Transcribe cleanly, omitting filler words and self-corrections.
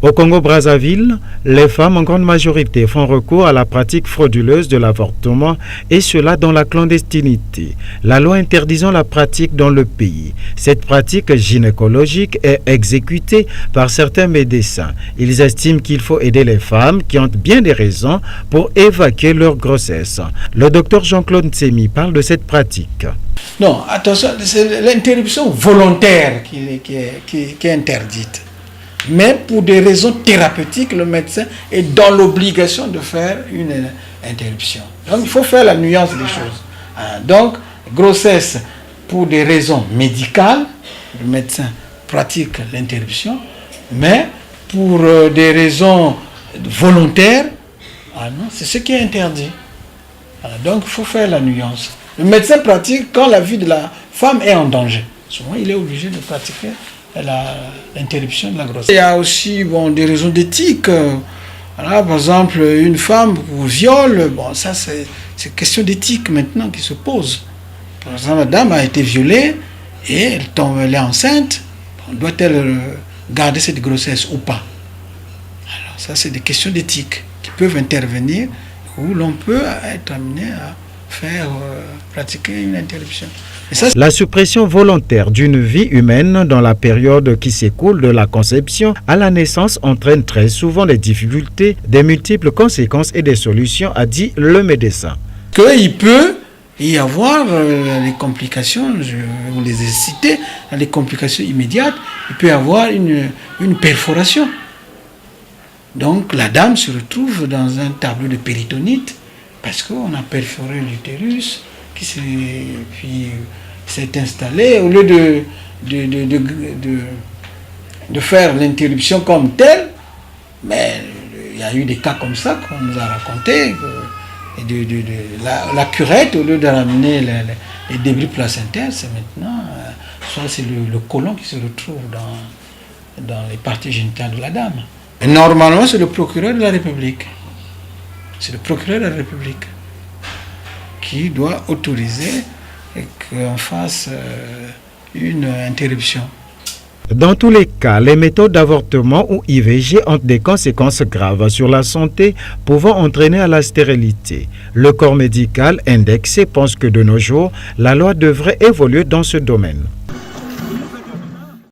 Au Congo-Brazzaville, les femmes en grande majorité font recours à la pratique frauduleuse de l'avortement et cela dans la clandestinité. La loi interdisant la pratique dans le pays. Cette pratique gynécologique est exécutée par certains médecins. Ils estiment qu'il faut aider les femmes qui ont bien des raisons pour évacuer leur grossesse. Le docteur Jean-Claude Ntsemi parle de cette pratique. Non, attention, c'est l'interruption volontaire qui est interdite. Mais pour des raisons thérapeutiques, le médecin est dans l'obligation de faire une interruption. Donc il faut faire la nuance des choses. Donc, grossesse pour des raisons médicales, le médecin pratique l'interruption, mais pour des raisons volontaires, c'est ce qui est interdit. Donc il faut faire la nuance. Le médecin pratique quand la vie de la femme est en danger. Souvent, il est obligé de pratiquer l'interruption de la grossesse. Il y a aussi des raisons d'éthique. Par exemple, une femme pour viol, ça c'est question d'éthique maintenant qui se pose. Par exemple, la dame a été violée et elle est enceinte. Doit-elle garder cette grossesse ou pas? Alors ça c'est des questions d'éthique qui peuvent intervenir où l'on peut être amené à pratiquer une interruption. La suppression volontaire d'une vie humaine dans la période qui s'écoule de la conception à la naissance entraîne très souvent des difficultés, des multiples conséquences et des solutions, a dit le médecin. Il peut y avoir les complications, je vous les ai citées, les complications immédiates, il peut y avoir une perforation. Donc la dame se retrouve dans un tableau de péritonite parce qu'on a perforé l'utérus qui s'est installé. Au lieu de faire l'interruption comme telle, mais il y a eu des cas comme ça qu'on nous a raconté. La curette, au lieu de ramener les débris placentaires, c'est maintenant, soit c'est le côlon qui se retrouve dans les parties génitales de la dame. Et normalement, c'est le procureur de la République. C'est le procureur de la République qui doit autoriser qu'on fasse une interruption. Dans tous les cas, les méthodes d'avortement ou IVG ont des conséquences graves sur la santé pouvant entraîner à la stérilité. Le corps médical indexé pense que de nos jours, la loi devrait évoluer dans ce domaine.